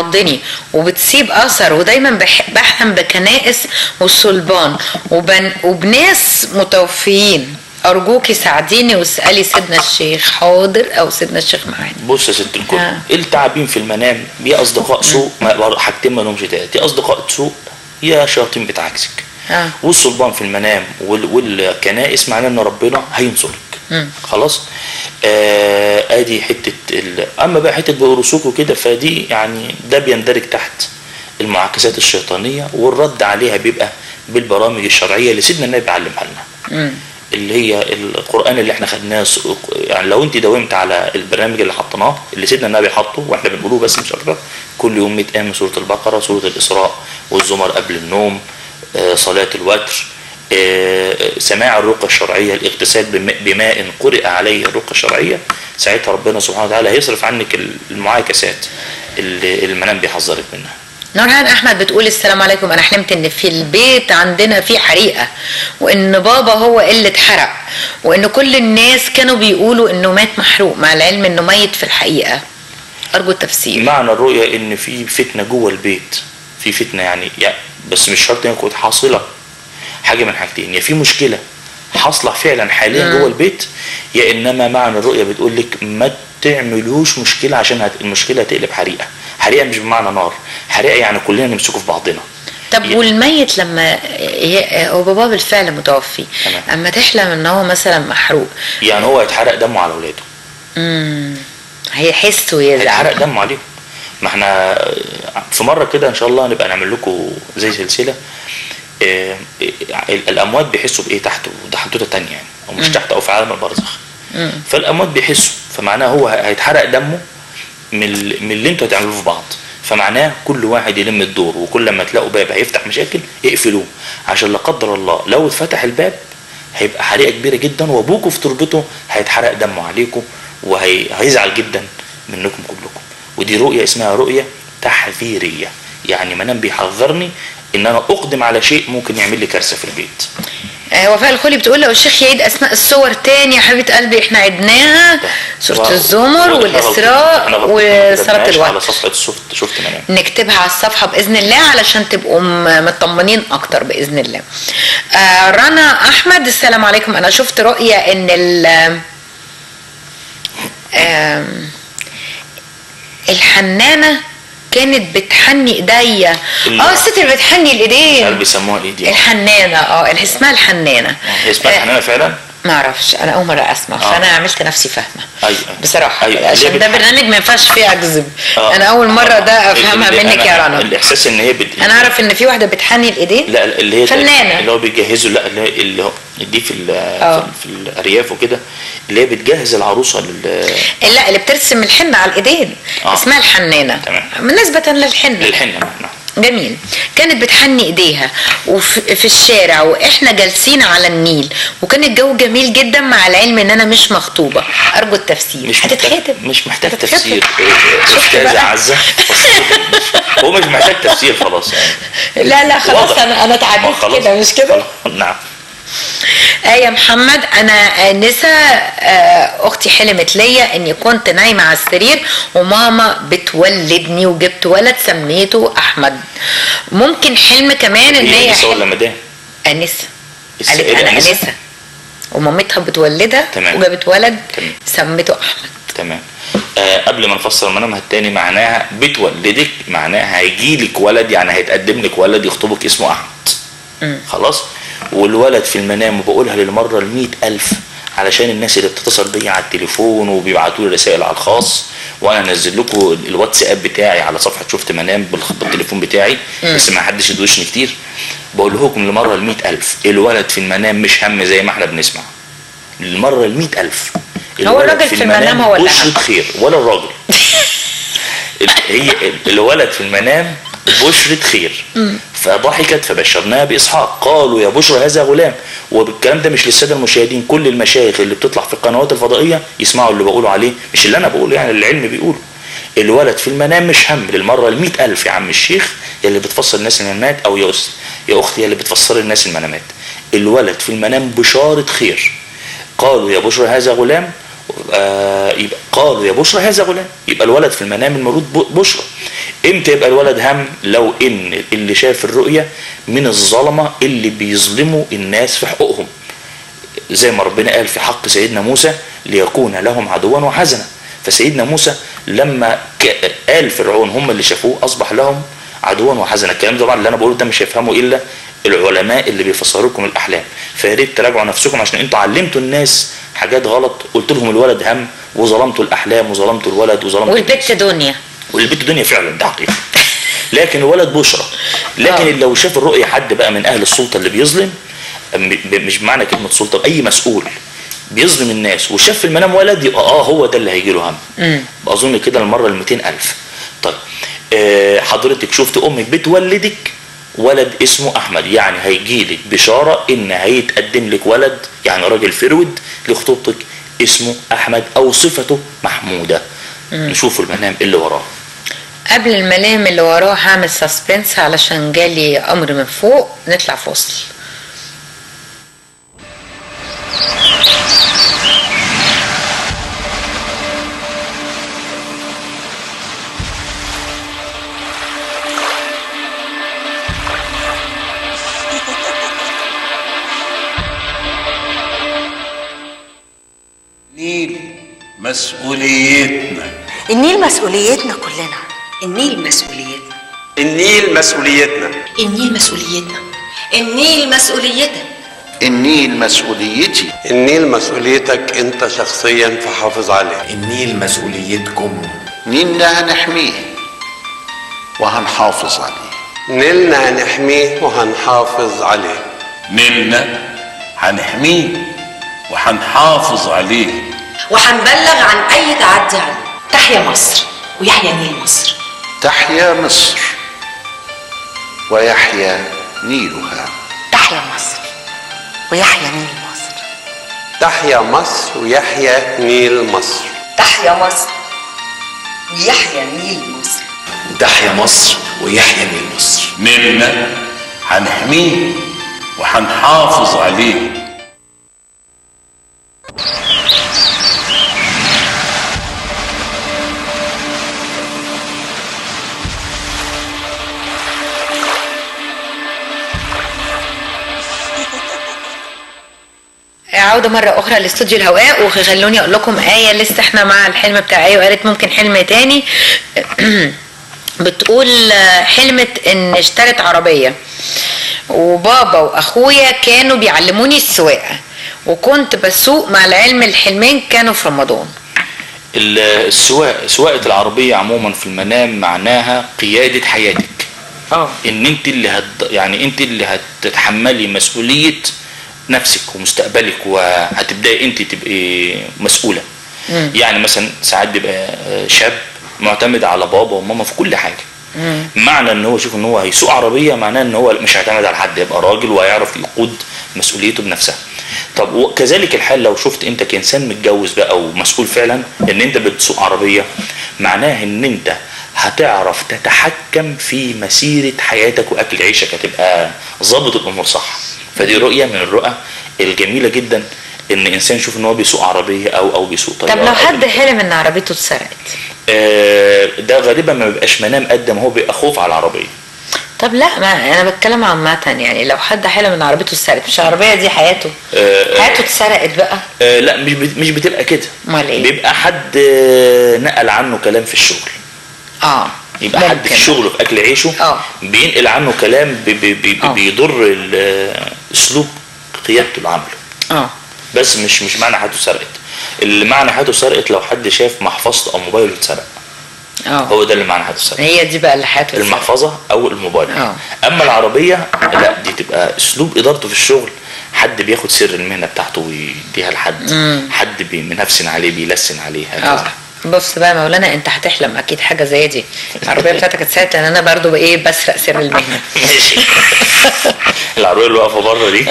بيعضني وبتسيب اثر، ودايما بحلم بكنائس والصلبان وبناس متوفيين. ارجوكي ساعديني واسالي سيدنا الشيخ. حاضر، او سيدنا الشيخ معانا. بص يا ست الكل، التعابين في المنام يا اصدقاء سوء، حاجتين ما لهمش تالت، يا اصدقاء سوء يا شياطين بتعاكسك. والصلبان في المنام والكنائس معناه ان ربنا هينصرك. خلاص. ادي حته اما بقى حته بالرسوك وكده، فدي يعني ده بيندرج تحت المعاكسات الشيطانيه، والرد عليها بيبقى بالبرامج الشرعيه اللي سيدنا النبي علمها لنا، اللي هي القرآن اللي احنا خدناه. يعني لو انت داومت على البرنامج اللي حطيناه اللي سيدنا النبي حطه واحنا بنقوله بس مش اكتر، كل يوم 100 آية من سورة البقرة، سورة الإسراء والزمر قبل النوم، صلاة الوتر، سماع الرقى الشرعية، الاغتسال بماء قرئ عليه الرقى الشرعية، ساعتها ربنا سبحانه وتعالى هيصرف عنك المعاكسات اللي المنام بيحذرك منها. نورهان احمد بتقول السلام عليكم، انا حلمت ان في البيت عندنا في حريقه، وان بابا هو اللي اتحرق، وان كل الناس كانوا بيقولوا انه مات محروق، مع العلم انه ميت في الحقيقه. ارجو التفسير. معنى الرؤيه ان في فتنه جوه البيت، في فتنه يعني بس مش شرط ان تكون حاصله. حاجه من حاجتين، يا في مشكله حاصله فعلا حاليا جوه البيت، يا انما معنى الرؤيه بتقول لك ما تعملوش مشكله عشان المشكله تقلب حريقه. حريقه مش بمعنى نار، حريقه يعني كلنا نمسكه في بعضنا. طب والميت لما هو باباه بالفعل متوفي، اما تحلم ان هو مثلا محروق، يعني هو هيتحرق دمه على اولاده. هيحس ويزعل، هيتحرق دمه عليهم. ما احنا في مره كده ان شاء الله نبقى نعمل لكم زي سلسله الاموات بيحسوا بايه تحت، وده حدوته ثانيه يعني، او مش تحت او في عالم البرزخ. فالاموات بيحسوا، فمعناه هو هيتحرق دمه من اللي انتوا هتعملوه في بعض. فمعناه كل واحد يلم الدور، وكل ما تلاقوا باب هيفتح مشاكل اقفلوه، عشان لا قدر الله لو اتفتح الباب هيبقى حريقه كبيره جدا، وابوكوا في تربته هيتحرق دمه عليكم، وهيزعل جدا منكم كلكم. ودي رؤيه اسمها رؤيه تحذيريه، يعني منام بيحذرني ان انا اقدم على شيء ممكن يعمل لي كارثه في البيت. وفاء الخولي بتقول لو الشيخ يعيد اسماء الصور تاني يا حبيبه قلبي، احنا عدناها، سوره الزمر والاسراء وصلاه الوتر على صفحه شفت منام، نكتبها على الصفحه باذن الله علشان تبقوا مطمنين اكتر باذن الله. رنا احمد السلام عليكم، انا شفت رؤيه ان الحنانه كانت بتحني ايديا. الست اللي بتحني الايدين اللي بيسموها ايه دي؟ الحنانه. اسمها الحنانه. هي اسمها الحنانه فعلا؟ ما اعرفش، انا اول مره اسمع. فانا عملت نفسي فاهمه. أيوة. بصراحه عشان ده برنامج ما ينفعش فيه اكذب. انا اول مره ده افهمها منك يا رنا. الاحساس ان هي انا اعرف ان في واحده بتحني الايدين. لا اللي هي فنانه اللي هو بيجهزوا، لا اللي هو دي في الارياف وكده، اللي هي بتجهز العروسه لا اللي بترسم الحنه على الايدين اسمها الحنانه. تمام. نسبه للحنه. جميل. كانت بتحني ايديها وفي الشارع، واحنا جالسين على النيل، وكان الجو جميل جدا، مع العلم ان انا مش مخطوبه. ارجو التفسير. مش محتاج تفسير. استاذه عزه هو مش محتاج تفسير خلاص يعني. لا خلاص انا اتعديت كده مش كده. نعم. يا محمد، انا نسا اختي حلمت ليا اني كنت نايمه على السرير وماما بتولدني وجبت ولد سميته احمد. ممكن حلم كمان ان هي انسه ولا مدام؟ انسه. قالت انا انسه ومامتها بتولدها وجابت ولد سميته احمد. تمام. قبل ما نفسر منامها التاني، معناها بتولدك معناها هيجيلك ولد، يعني هيتقدم لك ولد يخطبك اسمه احمد. خلاص. والولد في المنام، وبقولها للمره 100,000 علشان الناس اللي بتتصل بيا على التليفون وبيبعتوا لي رسائل على الخاص، وانا انزل لكم الواتساب بتاعي على صفحه شفت منام بالتليفون بتاعي، بس ما حدش يدوشني كتير. بقول لكم للمره 100,000 الولد في المنام مش هم زي ما احنا بنسمع. للمره 100,000 هو الراجل في المنام هو اللي بشرة خير ولا الراجل. هي الولد في المنام بشرة خير. فضحكت فبشرناها بإسحاق، قالوا يا بشرى هذا غلام. وبالكلام ده مش للسادة المشاهدين، كل المشايخ اللي بتطلع في القنوات الفضائية يسمعوا اللي بقوله عليه، مش اللي أنا بقوله، يعني العلم بيقوله. الولد في المنام مش هم. للمرة 100,000 يا عم الشيخ يلي بتفسر الناس المنامات، أو يا أختي يلي بتفسر الناس المنامات، الولد في المنام بشارة خير. قالوا يا بشرى هذا غلام، يبقى قالوا يا بشرى هذا غلام، يبقى الولد في المنام المولود بشرى. امتى يبقى الولد هم؟ لو ان اللي شاف الرؤية من الظلمة اللي بيظلموا الناس في حقوقهم، زي ما ربنا قال في حق سيدنا موسى ليكون لهم عدوا وحزنا. فسيدنا موسى لما قال فرعون هم اللي شافوه اصبح لهم عدوا وحزنا. الكلام طبعا اللي انا بقوله ده مش هيفهمه الا العلماء اللي بيفسروا لكم الاحلام، فيا ريت تراجعوا نفسكم عشان انتوا علمتوا الناس حاجات غلط، قلت لهم الولد هم وظلمتوا الاحلام وظلمتوا الولد وظلمتوا والبت دنيا، والبت دنيا فعلا ده حقيقي. لكن الولد بشرى. لكن لو شاف الرؤية حد بقى من اهل السلطة اللي بيظلم، مش معنى كلمة سلطة، اي مسؤول بيظلم الناس وشاف في المنام ولد، يبقى هو ده اللي هيجي له هم. اظن كده المرة 200,000. طيب حضرتك شفت امك بتولدك ولد اسمه احمد، يعني هيجي لك بشارة ان هيتقدم لك ولد، يعني راجل فرود لخطوبتك اسمه احمد او صفته محمودة. نشوف المنام اللي وراه. قبل المنام اللي وراه هعمل سسبنس علشان جالي امر من فوق، نطلع فاصل. مسؤوليتنا. النيل مسؤوليتنا كلنا. النيل مسؤوليتنا. النيل مسؤوليتنا. النيل مسؤوليتنا. النيل مسؤوليتك. النيل مسؤوليتي. النيل مسؤوليتك انت شخصيا، فحافظ عليه. النيل مسؤوليتكم. نيلنا هنحميه وهنحافظ عليه. نيلنا هنحميه وهنحافظ عليه. نيلنا هنحميه وهنحافظ عليه وهنبلغ عن اي تعدي عليه. تحيا مصر ويحيا نيل مصر. تحيا مصر ويحيا نيلها. تحيا مصر ويحيا نيل مصر. تحيا مصر ويحيا نيل مصر. تحيا مصر ويحيا نيل مصر. تحيا مصر ويحيا نيل مصر. نيلنا هنحميه وهنحافظ عليه. عودة مرة أخرى لاستوديو الهواء، وخلوني أقول لكم آية لسه احنا مع الحلم بتاع آية، وقالت ممكن حلم تاني. بتقول حلمت إن اشترت عربية، وبابا وأخويا كانوا بيعلموني السواقة، وكنت بسوق مع العلم الحلمين كانوا في رمضان. سواقة العربية عموما في المنام معناها قيادة حياتك. ان انت اللي يعني انت اللي هتتحملي مسؤولية نفسك ومستقبلك، وهتبداي انت تبقي مسؤولة. يعني مثلا ساعات بيبقى شاب معتمد على بابا وماما في كل حاجة. معنى ان هو يشوف ان هو هيسوق عربية معناه ان هو مش هيعتمد على حد، يبقى راجل وهيعرف يقود مسؤوليته بنفسها. طب وكذلك الحال لو شفت انت كإنسان متجوز بقى ومسؤول فعلا ان انت بتسوق عربية، معناه ان انت هتعرف تتحكم في مسيرة حياتك واكل عيشك، هتبقى ضابط الامور صح. فدي رؤية من الرؤى الجميلة جدا ان انسان يشوف ان هو بيسوق عربية او بيسوق طيارة. طب لو حد حلم ان عربيته اتسرقت؟ ده غالبا ما بيبقاش منام قد ما هو بيبقى خوف على العربية. طب لا، ما انا بتكلم عامة، يعني لو حد حلم ان عربيته اتسرقت، مش العربية دي حياته، حياته اتسرقت بقى. لا مش بتبقى كده. امال ايه؟ بيبقى حد نقل عنه كلام في الشغل. يبقى حد في شغله في اكل عيشه بينقل عنه كلام بيضر اسلوب قيادته لعمله. بس مش معنى حياته سرقت. اللي معنى حياته سرقت لو حد شاف محفظته او موبايله اتسرق. هو ده اللي معنى حياته سرقت. هي دي بقى اللي حياته المحفظه او الموبايل. اما العربيه لا، دي تبقى اسلوب ادارته في الشغل، حد بياخد سر المهنه بتاعته ويديها لحد، حد منفسن عليه بيلسن عليه هكذا. بص بقى مولانا، انت هتحلم اكيد حاجه زي دي. العربيه بتاعتك اتسرقت، لان انا برضو بسرق سر المهنه. ماشي. العربيه اللي واقفه بره دي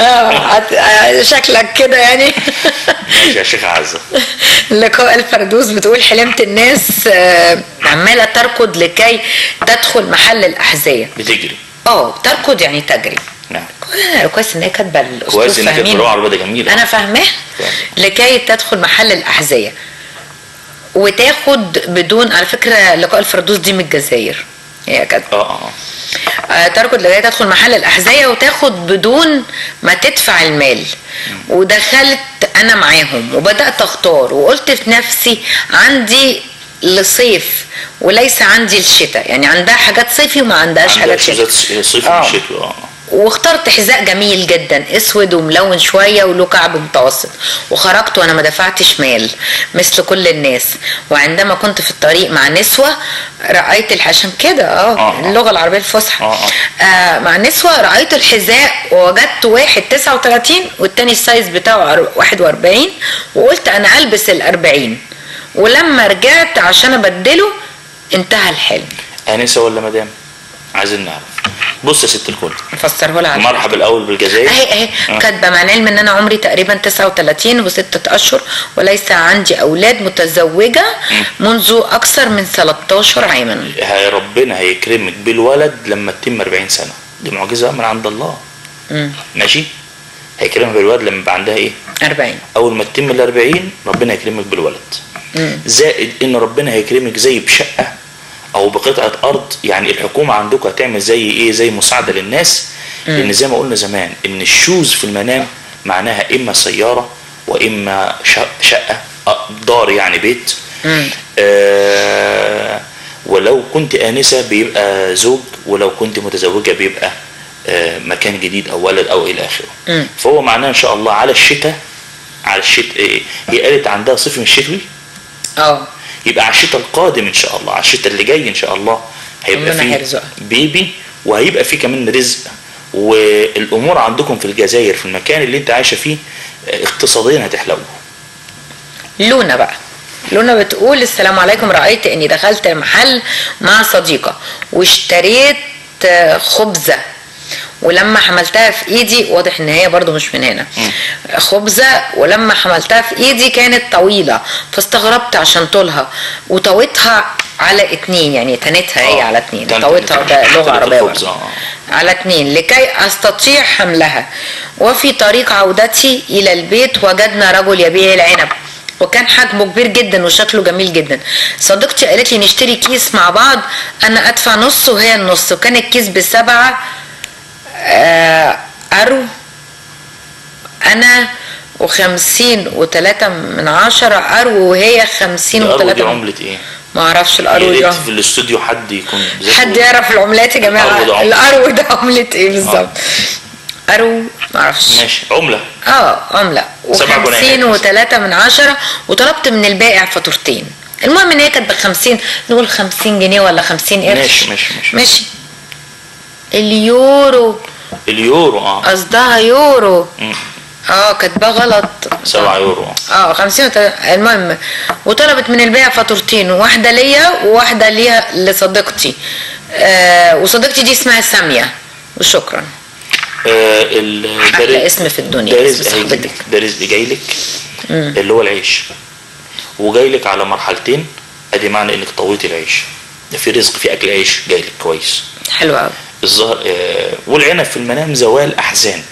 شكلك كده يعني. ماشي يا شيخ عزه. لقاء الفردوس بتقول حلمت الناس عماله تركض لكي تدخل محل الاحذيه. بتجري. تركض يعني تجري. نعم. كويس ان هي كاتبه الاسلوب. كويس ان هي كاتبه العربيه دي جميله. انا فاهماه. لكي تدخل محل الاحذيه، وتاخد بدون، على فكره لقاء الفردوس دي من الجزائر، هي كانت تركض لغايه تدخل محل الاحذيه وتاخد بدون ما تدفع المال. ودخلت انا معاهم وبدات اختار، وقلت في نفسي عندي لصيف وليس عندي الشتاء، يعني عندها حاجات صيفي وما عندهاش حاجات شتاء. صيفي وشتوي. واخترت حذاء جميل جدا اسود وملون شويه وله كعب متوسط، وخرجت وانا ما دفعتش مال مثل كل الناس. وعندما كنت في الطريق مع نسوه رايت عشان كده اللغه العربيه الفصحى مع نسوه رايت الحذاء ووجدت واحد 39 والتاني السايز بتاعه 41، وقلت انا البس ال40. ولما رجعت عشان ابدله انتهى الحلم. انسه ولا مدام؟ عايزين نعرف. بص يا ست الكل، فسره لها. مرحبا الاول بالجزائر. اهي كاتبه مع العلم ان انا عمري تقريبا 39 و6 اشهر وليس عندي اولاد، متزوجه منذ اكثر من 13 عاما. ربنا هيكرمك بالولد لما تتم 40 سنه، دي معجزه من عند الله. ماشي، هيكرمك بالولد لما يبقى عندها ايه؟ 40. اول ما تتم ال40 ربنا هيكرمك بالولد. زائد ان ربنا هيكرمك زي بشقه او بقطعه ارض. يعني الحكومه عندكم هتعمل زي ايه؟ زي مساعده للناس. لان زي ما قلنا زمان ان الشوز في المنام معناها اما سياره واما شقه، دار يعني بيت. ولو كنت انسه بيبقى زوج، ولو كنت متزوجه بيبقى مكان جديد او ولد او الى اخره. فهو معناه ان شاء الله على الشتاء. هي قالت عندها صيف من الشتوي. يبقى على الشتاء القادم ان شاء الله، على الشتاء اللي جاي ان شاء الله هيبقى فيه بيبي، وهيبقى فيه كمان رزق. والامور عندكم في الجزائر في المكان اللي انت عايشه فيه اقتصاديا هتحلو. لونا بقى، لونا بتقول السلام عليكم، رأيت اني دخلت المحل مع صديقة واشتريت خبزة، ولما حملتها في ايدي، واضح ان هي برضو مش من هنا، خبزة، ولما حملتها في ايدي كانت طويلة فاستغربت عشان طولها، وطويتها على 2، يعني تنتها هي على 2، طويتها ده لغة عربية على 2 لكي استطيع حملها. وفي طريق عودتي الى البيت وجدنا رجل يبيع العنب، وكان حجمه كبير جدا وشكله جميل جدا. صديقتي قالت لي نشتري كيس مع بعض، انا ادفع نص وهي النص، وكان الكيس ب7 أرو، أنا و50.3 أرو وهي 50.3. دي عملة إيه؟ ما أعرفش الأرو دي. في الاستوديو حد يكون حد يعرف العملات يا جماعة؟ الأرو ده عملة إيه بالظبط؟ أرو ما أعرفش. ماشي، عملة. عملة و50.3، وطلبت من البائع فاتورتين. المهم إن هي كانت ب50، نقول 50 جنيه ولا 50 قرش. ماشي. اليورو قصدها يورو. كاتباه غلط. 7 يورو. 50. المهم وطلبت من البيع فاتورتين، واحده ليا وواحده ليها لصديقتي. وصديقتي دي اسمها ساميه. وشكرا. احلى اسم في الدنيا. ده رزق جاي لك اللي هو العيش، وجاي لك على مرحلتين. ادي معنى انك طويتي العيش. ده في رزق، في اكل عيش جاي لك كويس. حلو قوي. الظهر والعنب في المنام زوال احزان،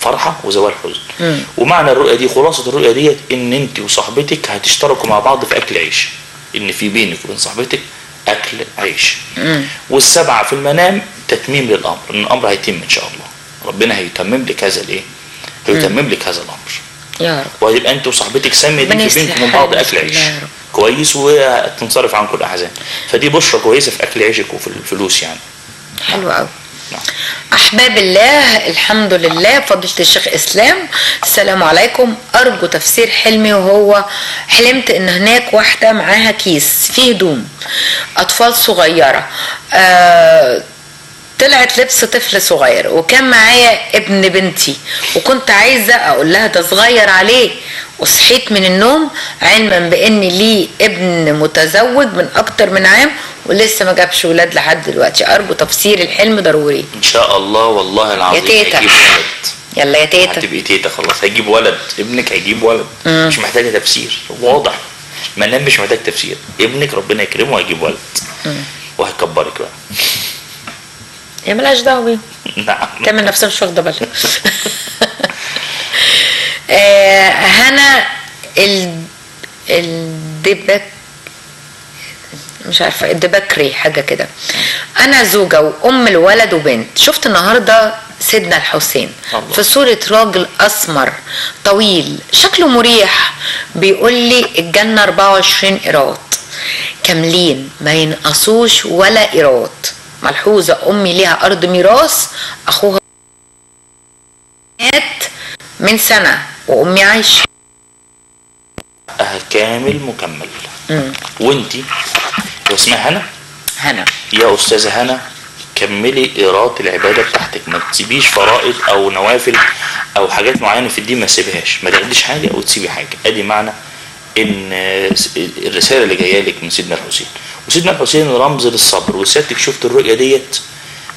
فرحه وزوال حزن. ومعنى الرؤيه دي، خلاصه الرؤيه ديت، ان انت وصاحبتك هتشتركوا مع بعض في اكل عيش، ان في بينك وبين صاحبتك اكل عيش. والسبعه في المنام تتميم للامر، ان الامر هيتم ان شاء الله. ربنا هيتمم لك هذا الايه؟ هيتمم لك هذا الامر يا رب. وهيبقى انت وصاحبتك ساميه دي في بينكم وبين بعض اكل عيش كويس، وتنصرف عن كل احزان. فدي بشرى كويسه في اكل عيشك وفي الفلوس يعني. حلو قوي. احباب الله، الحمد لله. فضيلة الشيخ اسلام، السلام عليكم. ارجو تفسير حلمي، وهو حلمت ان هناك واحده معاها كيس فيه هدوم اطفال صغيره، طلعت لبس طفل صغير، وكان معايا ابن بنتي، وكنت عايزه اقول لها ده صغير عليه، وصحيت من النوم علما بان لي ابن متزوج من اكتر من عام ولسه ما جابش ولاد لحد دلوقتي. ارجو تفسير الحلم ضروري ان شاء الله. والله العظيم يا تيتا. هيجيب ولد. يلا يا تيتا. هتبقي تيتا خلاص، هيجيب ولد. ابنك هيجيب ولد. مش محتاجه تفسير، واضح. منام مش محتاج تفسير. ابنك ربنا يكرمه وهيجيب ولد. وهيكبرك بقى. هي ملهاش دعوه بيه. نعم. تعمل نفسها مش واخده بالها. هنا مش عارفه الدبكري حاجه كده. انا زوجه وام الولد وبنت. شفت النهارده سيدنا الحسين الله. في صوره راجل اسمر طويل شكله مريح، بيقول لي الجنه 24 قيراط كاملين ما ينقصوش ولا قيراط. ملحوظه امي ليها ارض ميراث، اخوها مات من سنه وامي عايشه. كامل مكمل. وانتي اسمها هنا؟ هنا يا استاذه هنا، كملي قراءة العباده بتاعتك، ما تسيبيش فرائض او نوافل او حاجات معينه في الدين، ما تسيبهاش، ما تاخديش حاجه او تسيبي حاجه. ادي معنى ان الرساله اللي جايه لك من سيدنا الحسين. وسيدنا الحسين رمز للصبر، وسيادتك شفت الرؤيه ديت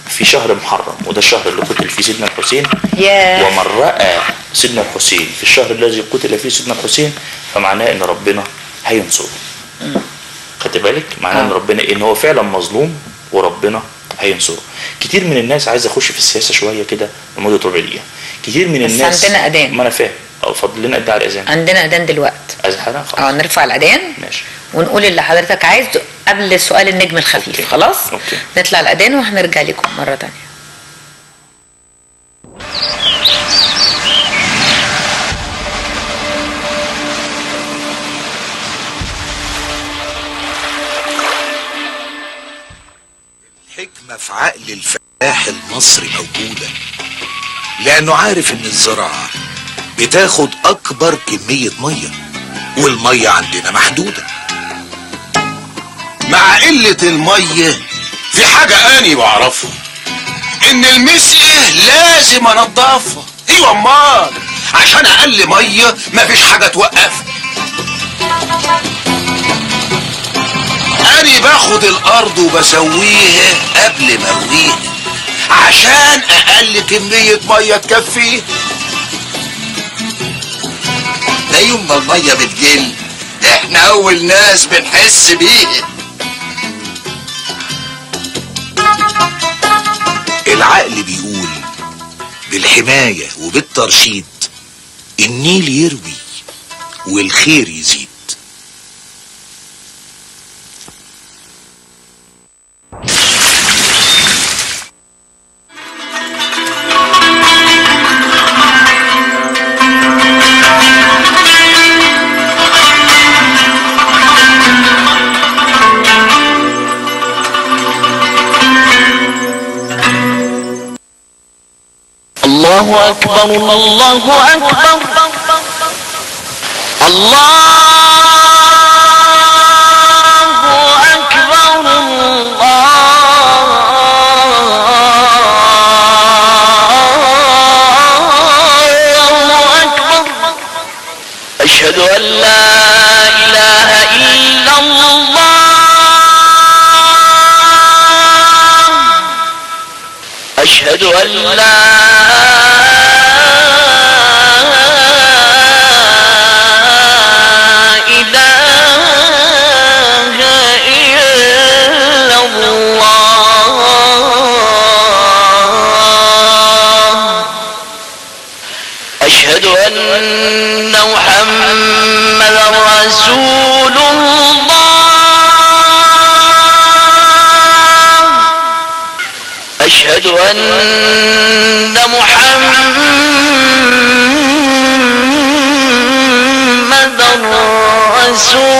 في شهر محرم، وده الشهر اللي قتل فيه سيدنا الحسين. ومن راى سيدنا الحسين في الشهر الذي قتل فيه سيدنا الحسين فمعناه ان ربنا هينصره. خدت بالك؟ معناه ان ربنا ان هو فعلا مظلوم وربنا هينصره. كتير من الناس عايز اخش في السياسه شويه كده لمده ربع دقيقه. كتير من الناس بس عندنا اذان. ما انا فاهم. فاضل لنا قد على الاذان؟ عندنا اذان دلوقتي. اذان خلاص. نرفع الاذان ماشي، ونقول اللي حضرتك عايزه قبل سؤال النجم الخفيف. أوكي. خلاص أوكي. نطلع الاذان وهنرجع لكم مره تانية. الحكمة في عقل الفلاح المصري موجودة، لأنه عارف إن الزراعة بتاخد أكبر كمية مية، والمية عندنا محدودة. مع قلة المية في حاجة أنا بعرفها، إن المسقة لازم أنضفها. أيوة أمال، عشان أقل مية مفيش حاجة توقفها. أنا باخد الأرض وبسويها قبل ما أرويها عشان أقل كمية مية تكفيها. ده يوم ما المية بتقل إحنا أول ناس بنحس بيها. العقل بيقول بالحماية وبالترشيد النيل يروي والخير يزيد. الله أكبر الله أكبر الله أكبر الله أكبر. أشهد أن لا إله إلا الله، أشهد أن لا أشهد أن محمدا رسول الله، أشهد أن محمدا رسول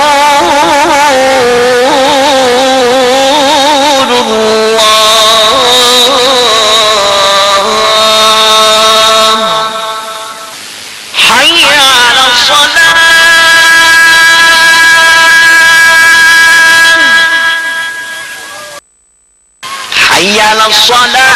حي على الصلاة.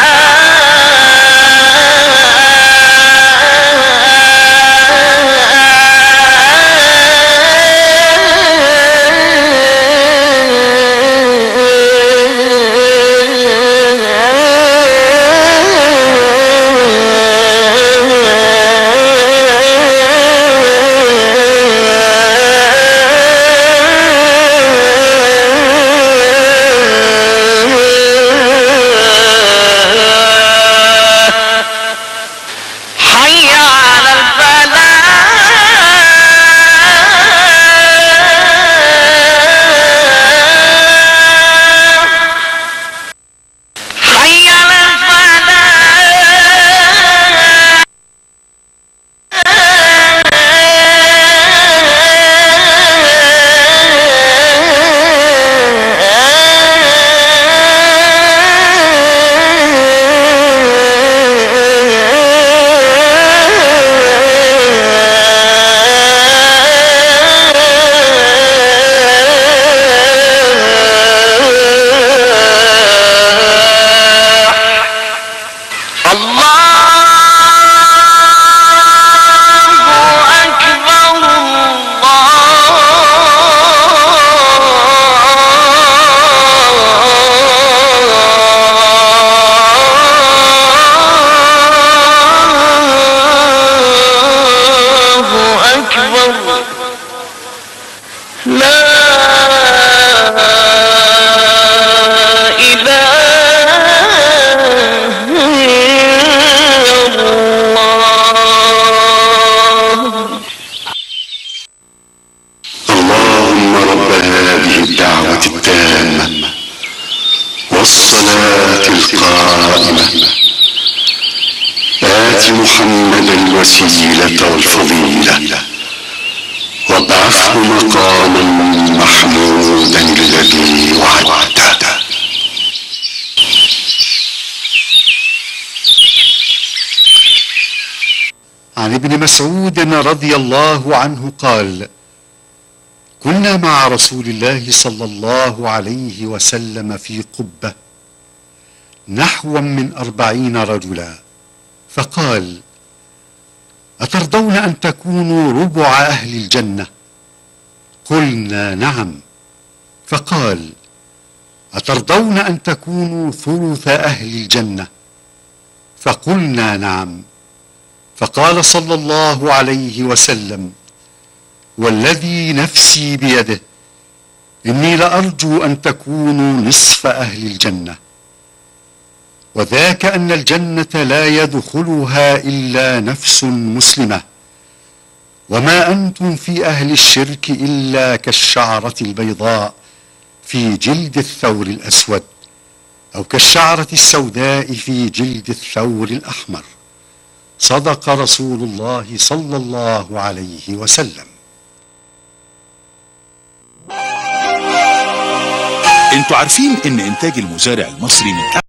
قائمة. آت محمدا الوسيلة والفضيلة وابعثه مقاما محمودا الذي وعدته. عن ابن مسعود رضي الله عنه قال: كنا مع رسول الله صلى الله عليه وسلم في قبة نحو من 40 رجلا، فقال: أترضون أن تكونوا ربع أهل الجنة؟ قلنا: نعم. فقال: أترضون أن تكونوا ثلث أهل الجنة؟ فقلنا: نعم. فقال صلى الله عليه وسلم: والذي نفسي بيده إني لأرجو أن تكونوا نصف أهل الجنة، وذاك أن الجنة لا يدخلها إلا نفس مسلمة، وما أنتم في أهل الشرك إلا كالشعرة البيضاء في جلد الثور الأسود، أو كالشعرة السوداء في جلد الثور الأحمر. صدق رسول الله صلى الله عليه وسلم. انتوا عارفين ان انتاج المزارع المصري من